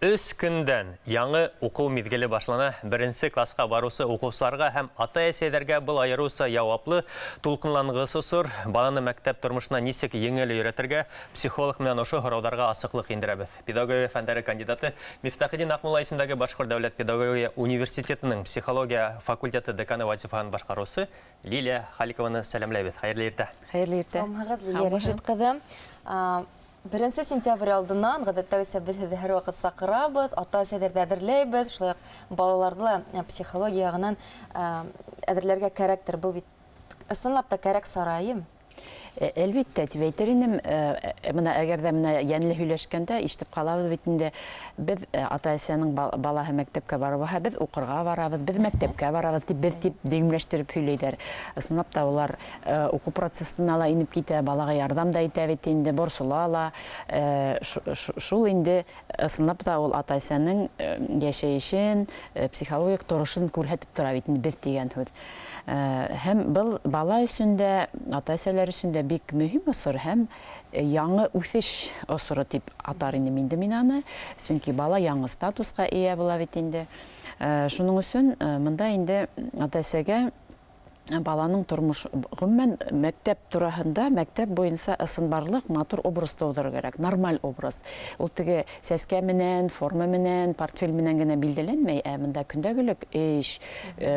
3 көндән яңы уку мизгеле башлана. Беренче класска барусы укучыларга һәм ата-әсәләргә был айыруса яуаплы тулкынлангысы зур. Баланы мәктәп тормышына ничек еңел өйрәтергә психолог менән ошо һорауларга асыклык индерәбез. Педагогия фәннәре кандидаты Мифтахиддин Акмулла исемендәге Башкорт дәүләт педагогия университетының психология факультеты деканы вазифаһын башкарусы Лилия Халикованы сәламләйбез. Хәерле иртә. Хәерле иртә. Лилия Рәшит кызым. 1 сентябрь алдынан гадәттәгесә без һәр вакыт сакырабыз, ата-әсәләрне әзерләйбез, шулай психология психологиягынан әзерләргә кәрәктер. Бу бит ысынлап та кәрәк сарайым. Әлбәттә, тибәйтеринем, менә әгәр дә менә янлы һөйләшкәндә ишетеп калабыз бит инде без ата-әсәнең балаһы мәктәпкә барабыз, без укырга барабыз, без мәктәпкә барабыз дип без дип димләштереп һөйләйләр. Ысынлап та улар уку процессына ла инеп китә, балага ярдәм да итә бит инде, борсыла ла. Шул инде ысынлап та ул ата-әсәнең яшәешен, психологик торышын күрһәтеп тора бит инде без дигән һүз. Һәм был бала өчен дә, ата-әсәләр өчен дә бик мөһим осыр һәм яңы үсеш осыры дип атар инде инде мин аны. Чөнки бала яңы статуска ия була бит инде. Шуның өчен монда инде ата-әсәгә баланың тормыш гомумән мәктәп тураһында, мәктәп буенча ысынбарлык матур образ тудыру кирәк, нормаль образ. Ул теге сәскә менән, форма менән, портфель менән генә билдәләнмәй, монда көндәгелек эш,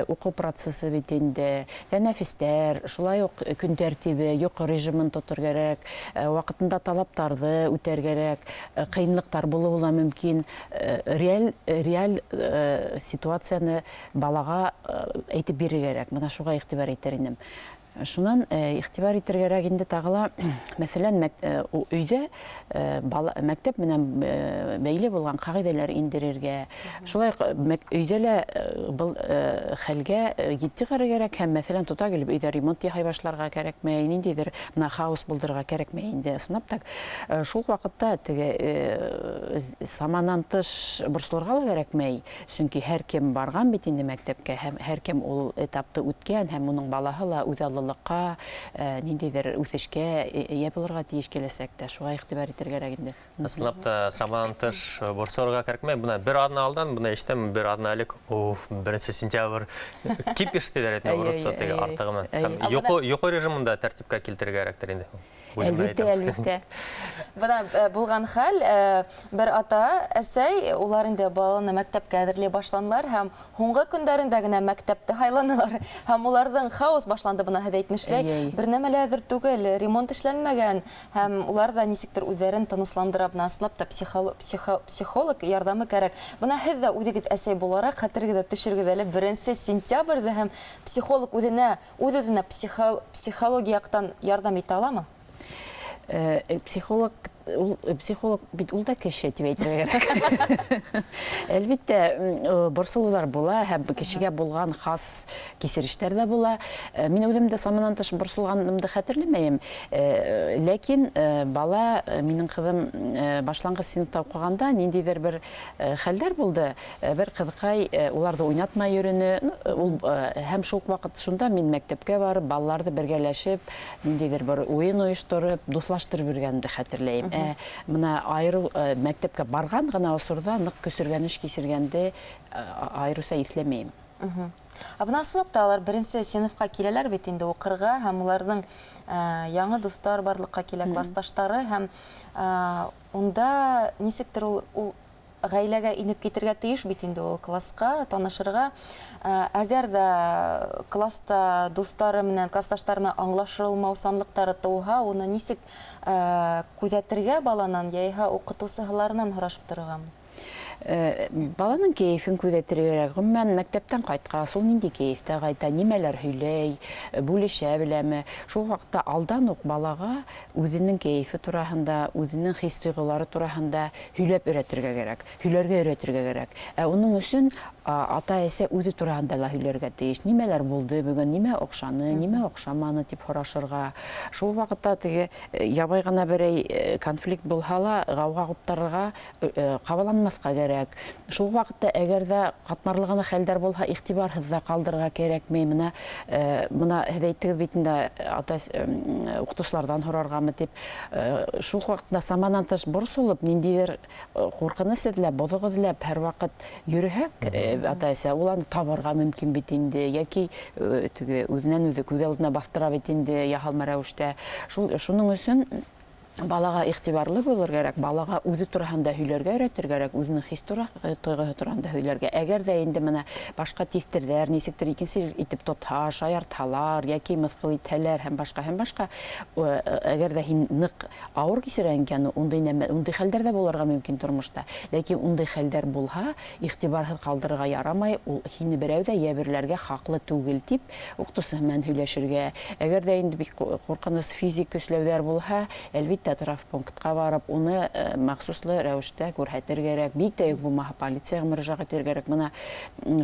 уку процессы бит инде, тәнәфестәр, шулай ук көн тәртибе, йокы режимын тотыр кирәк, вакытында талаптарды үтәр кирәк, кыенлыктар булуы мөмкин, реаль ситуацияны балага әйтеп бирергә кирәк. Менә шуга игътибар итәринем. Шуннан игътибар итәргә инде тагыла, мәсәлән, өйдә мәктәп менән бәйле булган кагыйдәләр индерергә. Шулай өйдә лә был хәлгә җитди карарга кирәк һәм мәсәлән тота килеп өйдә ремонт яһай башларга кирәкмәй, ниндидер менә хаос булдырырга кирәкмәй инде. Сынап так. Шул вакытта теге саманнан тыш борсылырга ла кирәкмәй. Чөнки һәр кем барган бит инде мәктәпкә һәм һәр кем ул этапты үткән һәм уның балаһы ла үз лыкка ниндидер үсешкә ия булырга тиеш киләсәктә. Шуга игътибар итәргә кирәк инде. Ысынлап та саман тыш борсорга кирәкмәй. Буна бер адны алдан, буна иштем бер адны элек. 1 сентябрь кипиш диләр әйтә урысча теге артыгымын. Һәм йокы режимында тәртипкә килтерергә кирәктер инде. Әлбәттә. Бына булган хәл, бер ата-әсәй улар инде баланы мәктәпкә әзерләй башланылар һәм һуңгы көндәрендә генә мәктәптә хайланалар. Һәм уларның хаос башланды, бына һәдә әйтмешләй. Бер нәмәлә әзер түгел, ремонт эшләнмәгән һәм улар да нисектер үзләрен тынысландыра, бына ысынлап та психолог ярдәме кирәк. Бына һез дә үзегез әсәй буларак хәтергезгә төшерегез әле 1 сентябрьдә һәм психолог үз-үзенә психологияктан ярдәм итә аламы? Психолог бит ул да кеше дип әйтергә кирәк. Әлбәттә, борсылулар була, һәм кешегә булган хас кисерештәр дә була. Мин үзем дә саманнан тыш борсылганымды хәтерләмәем. Ләкин бала, минең кызым башлангыч сыйныфта укыганда ниндидер бер хәлләр булды. Бер кызыкай уларда уйнатмай йөрүне, ул һәм шул вакыт шунда мин мәктәпкә барып, балаларды бергәләшеп, ниндидер бер уен оештырып, дуслаштырып йөргәнне хәтерләйм. Мына айру мәктәпкә барган гына осырда нык көсергәнеш кисергәнде айруса исләмәйм. Бына ысынлап та алар 1 сыйныфка киләләр бит инде укырга һәм уларның яңа дуслар барлыкка килә, классташтары һәм унда нисектер ул гаиләгә инеп китергә тиеш бит инде ул класска, танышырга. Әгәр дә класста дуслары менән, классташтары менән аңлашылмаусанлыктары тууга, уны нисек күзәтергә баланан, яисә укытучыларыннан һорашып торыргамы? Баланың кәйфен күзәтергә кирәк. Гомумән мәктәптән кайткан, ул нинди кәйфтә кайта, нимәләр һөйләй, бүлешә беләме? Шул вакытта алдан ук балага үзенең кәйфе турасында, үзенең хис тойгылары турасында һөйләп өйрәтергә кирәк, һөйләргә өйрәтергә кирәк. Уның өчен ата-әсә үзе турасында ла һөйләргә тиеш. Нимәләр булды бүген, нимә охшаны, нимә охшаманы дип һорашырга. Шул вакытта теге ябай гына бер конфликт булса ла, гауга куптарырга кабаланмаска кәрәк. Шул вакытта әгәр дә катмарлы гына хәлдәр булһа, игътибарһыз да калдырырга кирәкми. Менә һез әйттегез бит инде, укытучылардан һораргамы дип. Шул вакытта саманан тыш борсулып, ниндидер куркыныч эзләп, бозык эзләп һәр вакыт йөрһәк, ата-әсә ул аны табарга мөмкин бит инде, яки үзеннән үзе күз алдына бастыра бит инде яһалма рәвештә. Шуның өчен балага игътибарлы булыр кирәк, балага үзе турында һөйләргә өйрәтергә кирәк, үзенең хис тойгыһы турында һөйләргә. Әгәр дә инде менә башка тифтерҙәр, нисектер икенсе итеп тотһа, шаяртһалар яки мыҫҡыл итһәләр һәм башка, әгәр дә һин ныҡ ауыр кисерәң икән, ундай хәлдәр дә булырга мөмкин тормошта. Ләкин ундай хәлдәр булһа, игътибарһыҙ ҡалдырырга ярамай, ул һине берәү дә йәберләргә хаҡлы түгел дип, уҡытыусы менән һөйләшергә. Әгәр дә инде бик ҡурҡыныс физик көсләүҙәр булһа, әлбиттә травмпунктҡа барып, уны махсуслы рәүештә күрһәтергә кәрәк. Бик тә юк булмаһа, полицияға мөрәжәғәт итергә кәрәк. Менә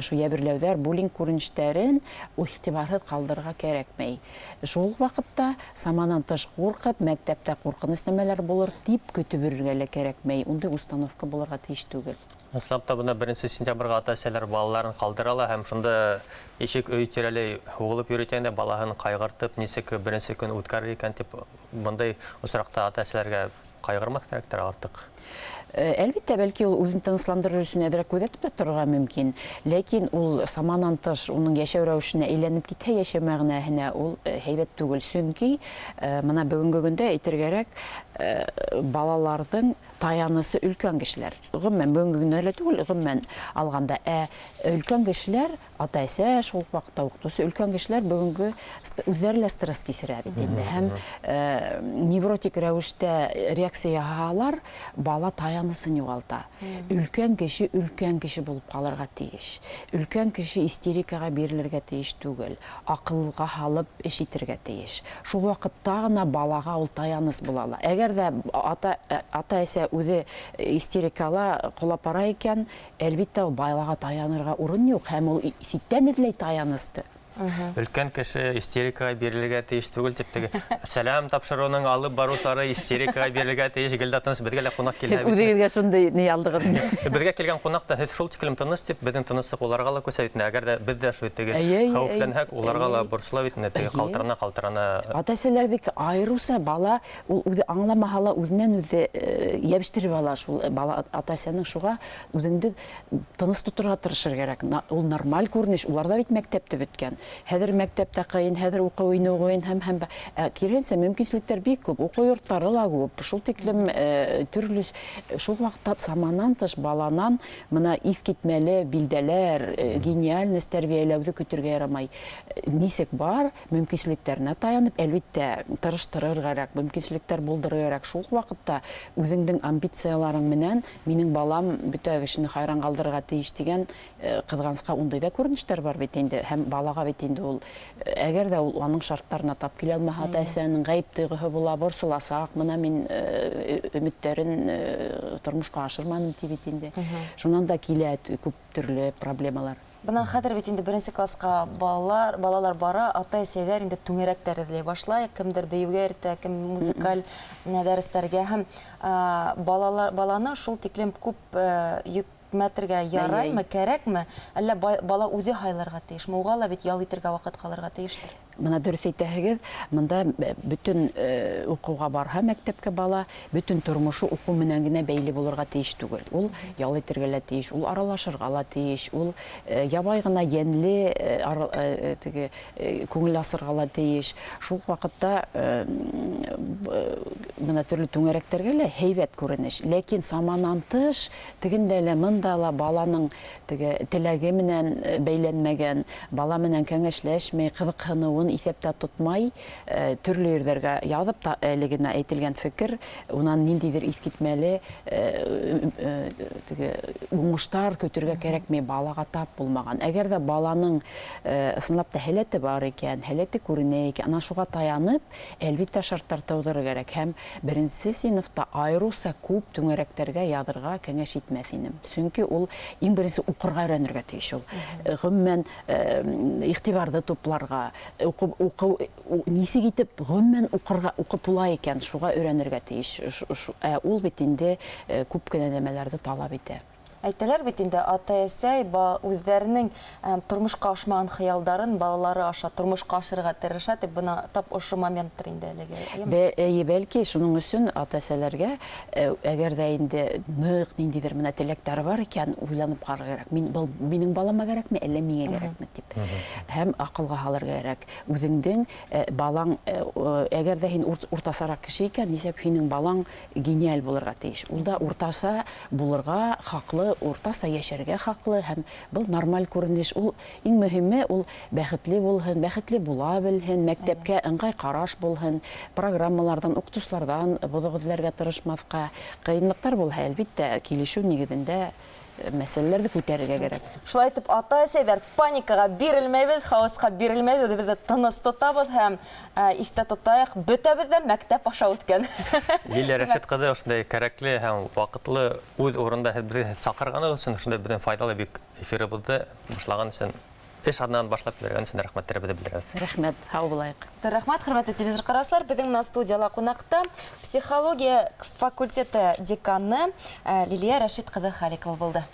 шу йәберләүҙәр, буллинг күренештәрен игътибарһыҙ ҡалдырырға кәрәкмәй. Шул ваҡытта саманан тыш ҡурҡып, мәктәптә ҡурҡыныс нәмәләр булыр дип көтөп йөрөргә лә кәрәкмәй. Ундай установка булырға тейеш түгел. Ысынлапта бына 1 сентябрга ата-әсәләр балаларын калдыралар һәм шунда ишек өй тирәләй һуғылып йөрөткәндә балаһын кайгыртып, нисек 1 көн үткәрер икән дип, бындай осракта ата-әсәләргә кайгырмаҫ кәрәктер артык. Әлбиттә, бәлки ул үзен тынысландырыр өсөн әҙерәк күҙәтеп тә торырға мөмкин. Ләкин ул саманан тыш, уның йәшәү рәүешенә әйләнеп китһә, йәшәү мәғәнәһенә ул һәйбәт түгел. Сөнки мына бөгөнгө көндә әйтергәрәк, балаларҙың таянысы өлкән кешеләр. Гомумән бөгөнгө көндә лә түгел, гомумән алғанда, өлкән кешеләр, ата-әсә, шул ваҡытта уҡытыусы, өлкән кешеләр бөгөнгө үҙҙәре лә стресс кисерә бит инде. Һәм невротик рәүештә реакция яһаһалар, бала таянысын юғалта. Өлкән кеше булып ҡалырға тейеш. Өлкән кеше истерикаға бирелергә тейеш түгел. Аҡылға һалып эш итергә тейеш. Шул ваҡытта ғына балаға ул таяныс булала. Әгәр дә ата-әсә үҙе истерикала ҡолап бара икән, әлбиттә ул балаға таянырға урын юҡ, һәм ул ситтән эҙләй таянысты. Өлкән кеше истерикаға бирелергә тейеш түгел дип теге сәлам тапшырыуның алып барыусылары истерикаға бирелергә тейеш. Гелдә тыныс, беҙгә лә ҡунаҡ килә бит. Үҙегеҙгә шундай ни алдығыҙ. Беҙгә килгән ҡунаҡ та һеҙ шул тиклем тыныс дип, беҙҙең тыныслыҡ уларға ла күсә бит. Әгәр дә беҙ дә шул теге хәүефләнһәк, уларға ла борсола бит. Теге ҡалтырана. Ата-әсәләрҙеке айырыуса бала, ул үҙе аңламаһа ла үҙенән үҙе йәбештереп ала шул бала ата-әсәнең. Шуға үҙеңде тыныс тоторға тырышыр кәрәк. Ул нормаль күренеш, уларҙа бит мәктәпте бөткән. Хәҙер мәктәптә ҡыйын, хәҙер уҡыу ине ҡыйын һәм киреһенсә мөмкинселектәр бик күп, уҡыу йорттары ла күп. Шул тиклем төрлө, шул ваҡытта саманан тыш баланан мына иҫ китмәле билдәләр, гениальность тәрбиәләүҙе көтөргә ярамай. Нисек бар, мөмкинселектеренә таянып, әлбиттә тырыштырыр кәрәк, мөмкинселектәр булдырыр кәрәк. Шул ваҡытта үҙеңдең амбицияларың менән минең балам бөтә кешене хайран ҡалдырырға тейеш дигән ҡыҙғанысҡа ундай да күренештәр бар бит инде. Һәм балаға бит инде әгәр дә ул аның шарттарына тап килә алмаһа, ата-әсәнең ғәйеп тойғоһо була, борсоласаҡ, мына мин өмөттәрен тормошҡа ашырманым ти бит инде. Шунан да килә күп төрлө проблемалар. Бынан хәҙер бит инде 1 классҡа балалар бара, ата-әсәләр инде түңәрәктәр эҙләй башлай, кемдер бейеүгә өйрәтә, кем музыкаль дәрестәргә, һәм баланы шул тиклем күп йөкмәтергә яраймы, кәрәкме, әллә бала үҙе һайларға тейешме? Уға ла бит ял итергә ваҡыт ҡалырға тейештер. Мына дөрөҫ әйтәһегеҙ, мында бөтөн уҡыуға барһа мәктәпкә бала, бөтөн тормошо уҡыу менән генә бәйле булырға тейеш түгел. Ул ял итергә лә тейеш, ул аралашырға ла тейеш, ул ябай ғына йәнле күңел асырға ла тейеш. Шул ваҡытта мына төрлө түңәрәктәргә лә һәйбәт күренеш. Ләкин саманан тыш, тегендә лә, мында ла баланың теләге менән бәйләнмәгән, бала менән кәңәшләшмәй, ҡыҙыҡһыныуын иҫәптә тотмай, төрлө ерҙәргә яҙып та әлегенә әйтелгән фекер, унан ниндейҙер иҫ китмәле уңыштар көтөргә кәрәкмәй, балаға тап булмаған. Әгәр дә баланың ысынлап та һәләте бар икән, һәләте күренә икән, ана шуға таянып, әлбиттә шарттар тыуҙырыр кәрәк. Һәм 1 синыфта айырыуса күп түңәрәктәргә яҙырға кәңәш итмәҫ инем. Сөнки ул иң беренсе уҡырға өйрәнергә тейеш ул. Ғөмүмән иғтибарҙы тупларға, нисек итеп ғөмүмән уҡып була икән, шуға өйрәнергә тейеш. Ул бит инде күп кенә нәмәләрҙе талап итә. Әйтәләр бит инде ата-әсәй үзләренең тормышка ашмаган хыялдарын балалары аша тормышка ашырга тырыша дип бына тап ошо моменттыр инде әлеге. Бәлки шуның өчен ата-әсәләргә әгәр дә инде нык ниндидер менә теләктәр бар икән, уйланып карарга кирәк. Минең балама кирәкме, әллә миңа кирәкме дип. Һәм акылга алырга кирәк. Үзеңнең балаң әгәр дә һин уртасарак кеше икән, нисәп һинең балаң гениаль булырга тиеш. Ул да уртаса булырга хаклы, уртаса яшәргә хаклы һәм был нормаль күренеш. Ул иң мөһиме ул бәхетле булһын, бәхетле була белһен, мәктәпкә ыңгай караш булһын, программалардан, укытучылардан бозыгызларга тырышмаска. Кыенлыктар булһа, әлбәттә, килешү нигезендә мәсьәләләрне күтәрергә кирәк. Шулай итеп, ата-әсәйләр паникага бирелмәйбез, хаоска бирелмәйбез, без тыныс тотабыз һәм истә тотайык, бөтәбез дә мәктәп аша үткән. Лилия Рәшит кызы ошондай кәрәкле һәм вакытлы үз урында бизне сакырганы өчен, шундай безнең файдалы бик эфирыбызды башлаган өчен, эш адынан башлап бергән өчен рәхмәтләребезне белдерәбез. Рәхмәт, һау булайык. Рәхмәт, хөрмәтле телевизор караучылар, безнең студияла кунакта психология факультеты деканы Лилия Рәшит кызы Халикова булды.